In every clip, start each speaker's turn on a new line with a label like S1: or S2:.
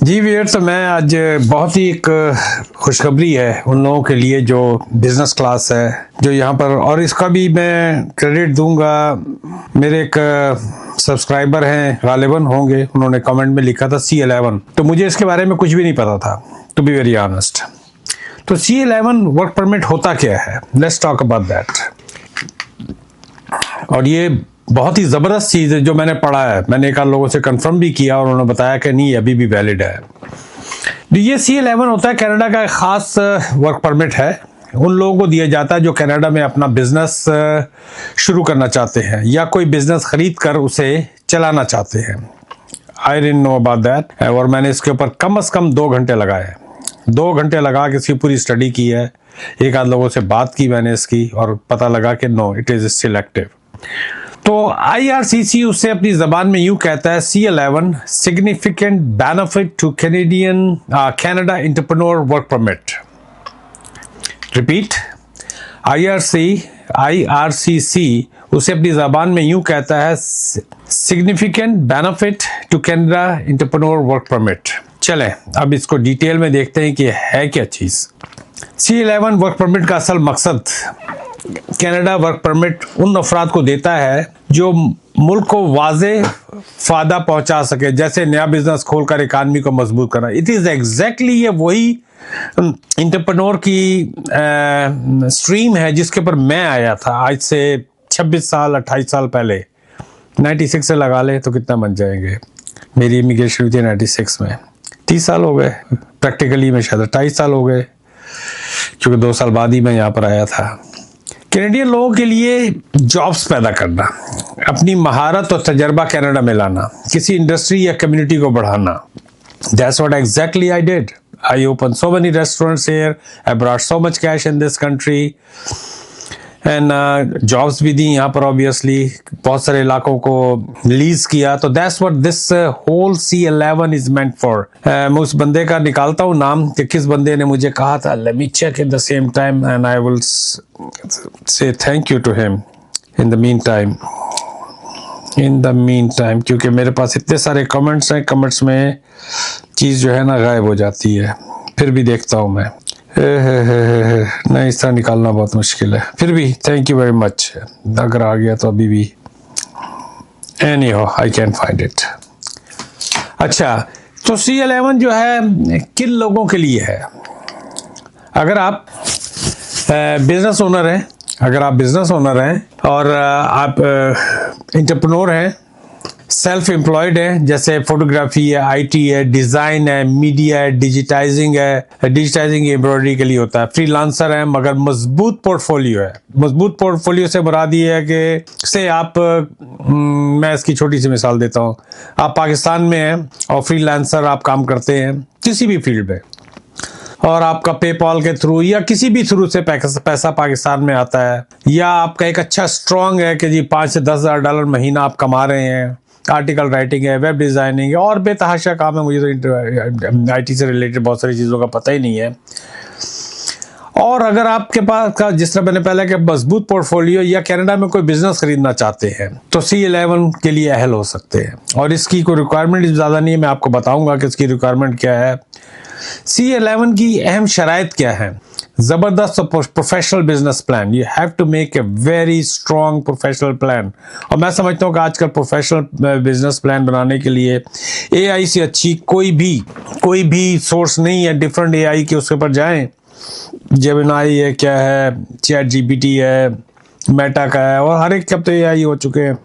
S1: जी वीर, तो मैं आज बहुत ही एक खुशखबरी है उन लोगों के लिए जो बिजनेस क्लास है जो यहाँ पर, और इसका भी मैं क्रेडिट दूंगा। मेरे एक सब्सक्राइबर हैं, गालिबन होंगे, उन्होंने कमेंट में लिखा था C11, तो मुझे इसके बारे में कुछ भी नहीं पता था, टू बी वेरी ऑनेस्ट। तो C11 वर्क परमिट होता क्या है, लेट्स टॉक अबाउट दैट। और ये बहुत ही ज़बरदस्त चीज़ है जो मैंने पढ़ा है, मैंने एक आध लोगों से कंफर्म भी किया और उन्होंने बताया कि नहीं अभी भी वैलिड है। तो ये C11 होता है कनाडा का एक ख़ास वर्क परमिट है, उन लोगों को दिया जाता है जो कनाडा में अपना बिजनेस शुरू करना चाहते हैं या कोई बिजनेस खरीद कर उसे चलाना चाहते हैं। I didn't know about that, और मैंने इसके ऊपर कम से कम 2 घंटे लगाए, 2 घंटे लगा के इसकी पूरी स्टडी की है। एक आध लोगों से बात की मैंने इसकी और पता लगा कि no, it is still active. तो IRCC उससे अपनी जबान में यूं कहता है, C11 significant benefit to Canada entrepreneur work permit. Repeat, IRCC उसे अपनी जबान में यूं कहता है, significant benefit to Canada entrepreneur work permit. चलें अब इसको डिटेल में देखते हैं कि है क्या चीज। C11 वर्क परमिट का असल मकसद, कनाडा वर्क परमिट उन अफराद को देता है जो मुल्क को वाज़े फ़ायदा पहुंचा सके, जैसे नया बिजनेस खोलकर इकानमी को मजबूत करना। इट इज़ एग्जैक्टली ये वही एंटरप्रेन्योर की स्ट्रीम है जिसके ऊपर मैं आया था आज से 26 साल 28 साल पहले। 96 से लगा ले तो कितना बन जाएंगे, मेरी इमिग्रेशन हुई थी 96 में, 30 साल हो गए, प्रैक्टिकली में शायद 28 साल हो गए, क्योंकि 2 साल बाद ही मैं यहाँ पर आया था। कैनेडियन लोगों के लिए जॉब्स पैदा करना, अपनी महारत और तजर्बा कनाडा में लाना, किसी इंडस्ट्री या कम्युनिटी को बढ़ाना। That's what exactly I did. I opened so many restaurants here. I brought so much cash in this country. And jobs भी दी यहाँ पर, ऑब्वियसली बहुत सारे इलाकों को लीज किया। तो that's what this whole C11 is meant for. मैं उस बंदे का निकालता हूँ नाम कि किस बंदे ने मुझे कहा था, let me check at the same time and I will say thank you to him in the mean time, क्योंकि मेरे पास इतने सारे कमेंट्स हैं, कमेंट्स में चीज़ जो है ना गायब हो जाती है, फिर भी देखता हूँ मैं। नहीं, इस तरह निकालना बहुत मुश्किल है, फिर भी थैंक यू वेरी मच। अगर आ गया तो अभी भी, anyhow I can find it. अच्छा, तो C11 जो है किन लोगों के लिए है? अगर आप बिजनेस ओनर हैं, और आप एंटरप्रेन्योर हैं, सेल्फ एम्प्लॉयड है, जैसे फोटोग्राफी है, IT है, डिज़ाइन है, मीडिया है, डिजिटाइजिंग एम्ब्रॉयडरी के लिए होता है, फ्रीलांसर है, मगर मजबूत पोर्टफोलियो है। मजबूत पोर्टफोलियो से मुराद ये है कि से आप मैं इसकी छोटी सी मिसाल देता हूँ। आप पाकिस्तान में हैं और फ्रीलांसर आप काम करते हैं किसी भी फील्ड में, और आपका पेपॉल के थ्रू या किसी भी थ्रू से पैसा पाकिस्तान में आता है, या आपका एक अच्छा स्ट्रॉन्ग है कि जी 5 से 10 हज़ार डॉलर महीना आप कमा रहे हैं, आर्टिकल राइटिंग है, वेब डिज़ाइनिंग है, और बेतहाशा काम है, मुझे तो IT से रिलेटेड बहुत सारी चीज़ों का पता ही नहीं है। और अगर आपके पास का, जिस तरह मैंने पहले कहा, मजबूत पोर्टफोलियो या कनाडा में कोई बिजनेस खरीदना चाहते हैं, तो C11 के लिए अहल हो सकते हैं। और इसकी कोई रिक्वायरमेंट ज़्यादा नहीं है, मैं आपको बताऊंगा कि इसकी रिक्वायरमेंट क्या है। C11 की अहम शराइत क्या है? ज़बरदस्त professional business plan. You have to make a very strong professional plan. और मैं समझता हूँ कि आजकल प्रोफेशनल बिजनेस प्लान बनाने के लिए AI से अच्छी कोई भी सोर्स नहीं है। डिफरेंट AI के उसके ऊपर जाएं, जेमिनी है, क्या है, ChatGPT है, मेटा का है, और हर एक के अब तो AI हो चुके हैं।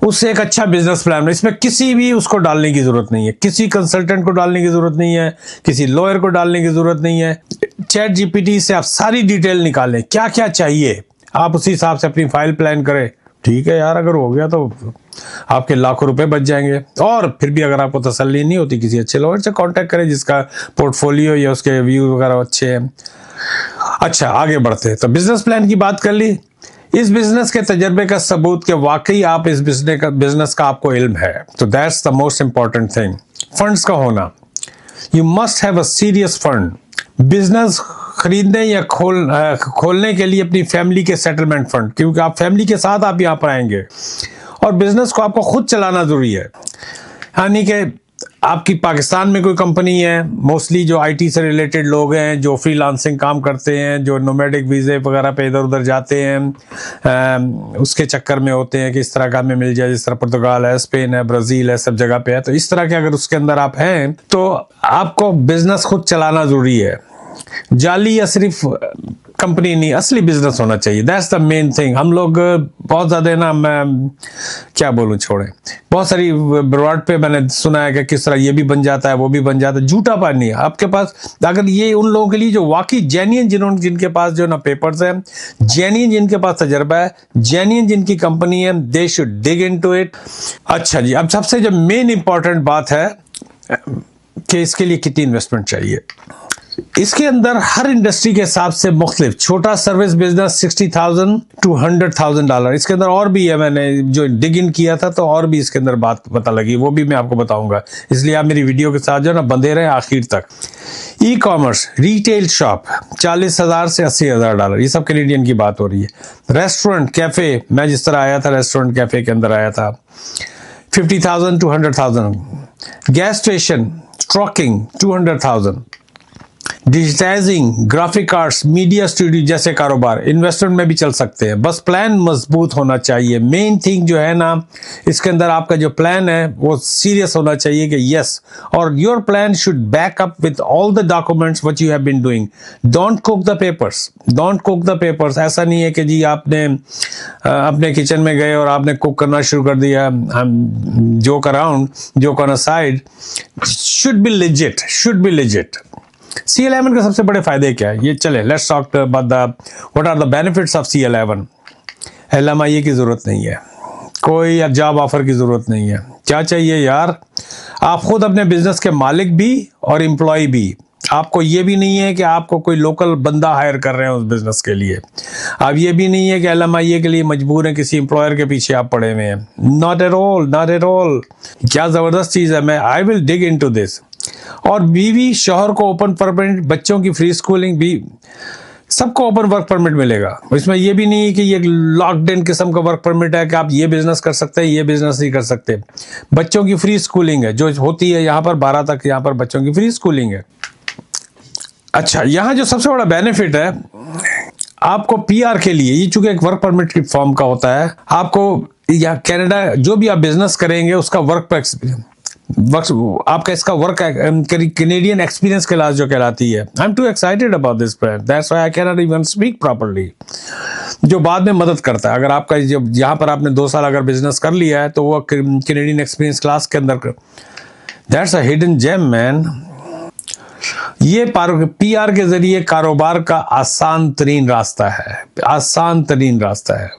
S1: उससे एक अच्छा बिजनेस प्लान है, इसमें किसी भी उसको डालने की जरूरत नहीं है, किसी कंसल्टेंट को डालने की जरूरत नहीं है, किसी लॉयर को डालने की जरूरत नहीं है। ChatGPT से आप सारी डिटेल निकालें, क्या क्या चाहिए, आप उसी हिसाब से अपनी फाइल प्लान करें। ठीक है यार, अगर हो गया तो आपके लाखों रुपए बच जाएंगे। और फिर भी अगर आपको तसल्ली नहीं होती, किसी अच्छे लॉयर से कांटेक्ट करें जिसका पोर्टफोलियो या उसके व्यू वगैरह अच्छे हैं। अच्छा, आगे बढ़ते हैं। तो बिजनेस प्लान की बात कर ली। इस बिजनेस के तजर्बे का सबूत कि वाकई आप इस बिजनेस का आपको इल्म है, तो that's the most important thing. Funds का होना, you must have a serious fund. Business खरीदने या खोलने के लिए अपनी फैमिली के सेटलमेंट फंड, क्योंकि आप फैमिली के साथ आप यहाँ पर आएंगे और बिजनेस को आपको खुद चलाना जरूरी है। यानी कि आपकी पाकिस्तान में कोई कंपनी है, मोस्टली जो आईटी से रिलेटेड लोग हैं, जो फ्रीलांसिंग काम करते हैं, जो नोमैडिक वीज़े वगैरह पे इधर उधर जाते हैं, उसके चक्कर में होते हैं कि इस तरह का हमें मिल जाए, जिस तरह पुर्तगाल है, स्पेन है, ब्राज़ील है, सब जगह पे है। तो इस तरह के अगर उसके अंदर आप हैं तो आपको बिजनेस खुद चलाना ज़रूरी है। जाली या सिर्फ कंपनी नहीं, असली बिजनेस होना चाहिए। That's the main thing. हम लोग बहुत ज़्यादा ना, मैं क्या बोलूँ, छोड़ें। बहुत सारी ब्रॉड पे मैंने सुना है कि किस तरह ये भी बन जाता है, वो भी बन जाता है। झूठा पानी है आपके पास। अगर ये उन लोगों के लिए जो वाकई जेन्युइन, जिनके पास जो ना पेपर्स हैं, जेन्युइन जिनके पास तजर्बा है, जेन्युइन जिनकी कंपनी है, they should dig into it. अच्छा जी, अब सबसे जो मेन इंपॉर्टेंट बात है कि इसके लिए कितनी इन्वेस्टमेंट चाहिए। इसके अंदर हर इंडस्ट्री के हिसाब से मुख्तलिफ, छोटा सर्विस बिजनेस $60,000 to $100,000। इसके अंदर और भी है, मैंने जो डिग इन किया था तो और भी इसके अंदर बात पता लगी, वो भी मैं आपको बताऊंगा। इसलिए आप मेरी वीडियो के साथ जो ना बंधे रहे आखिर तक। ई कॉमर्स, रिटेल शॉप, $40,000 से $80,000, ये सब कैनेडियन की बात हो रही है। रेस्टोरेंट, कैफे, मैं जिस तरह आया था रेस्टोरेंट कैफे के अंदर आया था, $50,000 to $100,000। Gas station, trucking, $200,000। Digitising, graphic arts, media studio जैसे कारोबार इन्वेस्टमेंट में भी चल सकते हैं। बस प्लान मजबूत होना चाहिए। मेन थिंग जो है ना, इसके अंदर आपका जो प्लान है वो सीरियस होना चाहिए कि यस, और your plan should back up with all the documents what you have been doing. Don't cook the papers, don't cook the papers. ऐसा नहीं है कि जी आपने अपने किचन में गए और आपने कुक करना शुरू कर दिया। Joke around, joke on a side, should be legit, should be legit. C11 के सबसे बड़े फायदे क्या है, ये चले, let's talk about the what are the benefits of C11। LMIA की जरूरत नहीं है, कोई जॉब ऑफर की जरूरत नहीं है। क्या चाहिए यार, आप खुद अपने बिजनेस के मालिक भी और एम्प्लॉय भी। आपको ये भी नहीं है कि आपको कोई लोकल बंदा हायर कर रहे हैं उस बिजनेस के लिए। अब ये भी नहीं है कि LMIA के लिए मजबूर है, किसी एम्प्लॉयर के पीछे आप पड़े हुए हैं। Not at all, not at all. क्या जबरदस्त चीज है। मैं I will dig into this. और बीवी शौहर को ओपन परमिट, बच्चों की फ्री स्कूलिंग भी, सबको ओपन वर्क परमिट मिलेगा। इसमें यह भी नहीं है कि ये लॉकड इन किस्म का वर्क परमिट है कि आप ये बिजनेस कर सकते हैं, ये बिजनेस नहीं कर सकते। बच्चों की फ्री स्कूलिंग है जो होती है यहाँ पर 12 तक, यहाँ पर बच्चों की फ्री स्कूलिंग है। अच्छा, यहाँ जो सबसे बड़ा बेनिफिट है आपको PR के लिए, ये चूंकि एक वर्क परमिट की फॉर्म का होता है, आपको या कनाडा जो भी आप बिजनेस करेंगे उसका आपका इसका वर्क कैनेडियन एक्सपीरियंस क्लास जो कहलाती है। I am to excited about this plan, that's why I can not even speak properly. जो बाद में मदद करता है, अगर आपका जब यहाँ पर आपने 2 साल अगर बिजनेस कर लिया है तो वो कैनेडियन एक्सपीरियंस क्लास के अंदर, that's a hidden gem man. ये PR के जरिए कारोबार का आसान तरीन रास्ता है, आसान तरीन रास्ता है।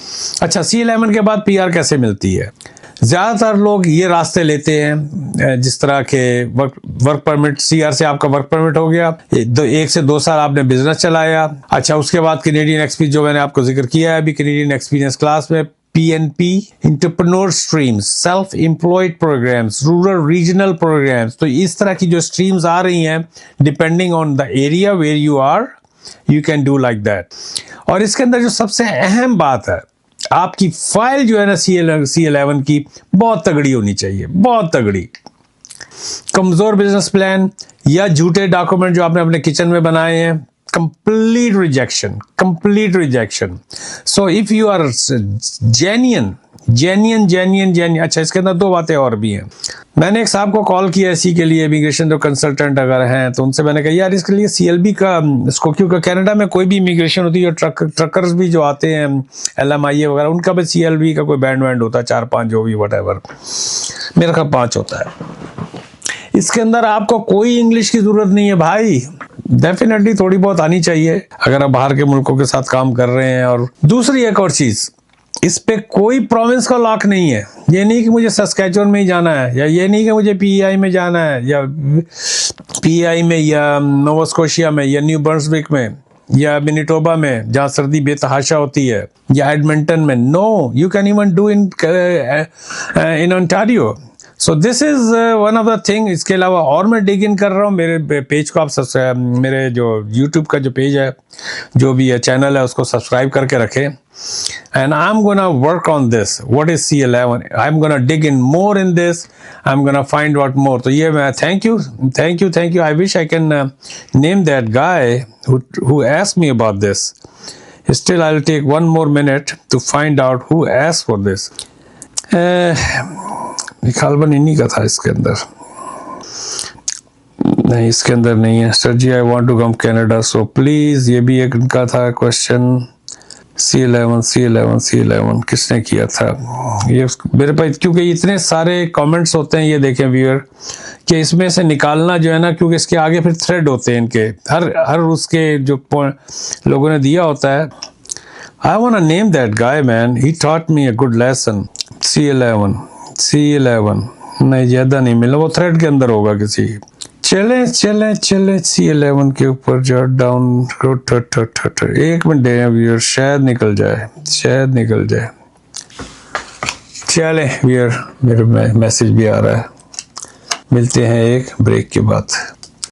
S1: अच्छा, C11 के बाद PR कैसे मिलती है? ज्यादातर लोग ये रास्ते लेते हैं, जिस तरह के वर्क परमिट, CR से आपका वर्क परमिट हो गया, 1 से 2 साल आपने बिजनेस चलाया। अच्छा, उसके बाद कैनेडियन एक्सपीरियंस जो मैंने आपको जिक्र किया है अभी कैनेडियन एक्सपीरियंस क्लास में, PNP, entrepreneur streams, self employed programmes, rural regional programmes. तो इस तरह की जो स्ट्रीम्स आ रही हैं, depending on the area where you are, you can do like that. और इसके अंदर जो सबसे अहम बात है, आपकी फाइल जो है ना C11 की बहुत तगड़ी होनी चाहिए, बहुत तगड़ी। कमजोर बिजनेस प्लान या झूठे डॉक्यूमेंट जो आपने अपने किचन में बनाए हैं, complete rejection, complete rejection. So if you are genuine. अच्छा, इसके अंदर 2 बातें और भी हैं। मैंने एक साहब को कॉल किया इसी के लिए, इमिग्रेशन जो कंसल्टेंट अगर हैं, तो उनसे मैंने कहा यार इसके लिए CLB का इसको, क्योंकि कनाडा में कोई भी इमिग्रेशन होती है, ट्रकर्स भी जो आते हैं LMIA वगैरह, उनका भी CLB का कोई बैंड होता है, 4-5 जो भी वटएवर, मेरा ख्याल 5 होता है। इसके अंदर आपको कोई इंग्लिश की जरूरत नहीं है भाई, डेफिनेटली थोड़ी बहुत आनी चाहिए अगर आप बाहर के मुल्कों के साथ काम कर रहे हैं। और दूसरी एक और चीज, इस पे कोई प्रोविंस का लॉक नहीं है। ये नहीं कि मुझे सस्कैचुअन में ही जाना है, या ये नहीं कि मुझे PEI में जाना है, या PEI में, या नोवा स्कोशिया में, या न्यू ब्रंसविक में, या मिनिटोबा में जहाँ सर्दी बेतहाशा होती है, या एडमंटन में। No, you can even do in Ontario. So this is one of the thing. इसके अलावा और मैं डिग इन कर रहा हूँ। मेरे पेज को आप मेरे जो यूट्यूब का जो पेज है, जो भी है चैनल है, उसको सब्सक्राइब करके रखें। And I am gonna work on this, what is C11, I am gonna dig in more in this, I am gonna find out more. तो ये मैं thank you. I wish I can name that guy who asked me about this. Still I'll take one more minute to find out who asked for this. निकालबन इन्हीं का था इसके अंदर, नहीं इसके अंदर नहीं है। Sir ji I want to come Canada so please, ये भी एक इनका था क्वेश्चन। C11 किसने किया था ये मेरे पास, क्योंकि इतने सारे कमेंट्स होते हैं ये देखें व्यूअर, कि इसमें से निकालना जो है ना, क्योंकि इसके आगे फिर थ्रेड होते हैं इनके, हर उसके जो लोगों ने दिया होता है। I want to name that guy man, he taught me a good lesson. C11 नहीं, ज्यादा नहीं मिला, वो थ्रेड के अंदर होगा किसी। चले C11 के ऊपर जो डाउन, एक मिनट व्यूअर, शायद निकल जाए। चले व्यूअर, मेरे मैसेज भी आ रहा है। मिलते हैं एक ब्रेक के बाद।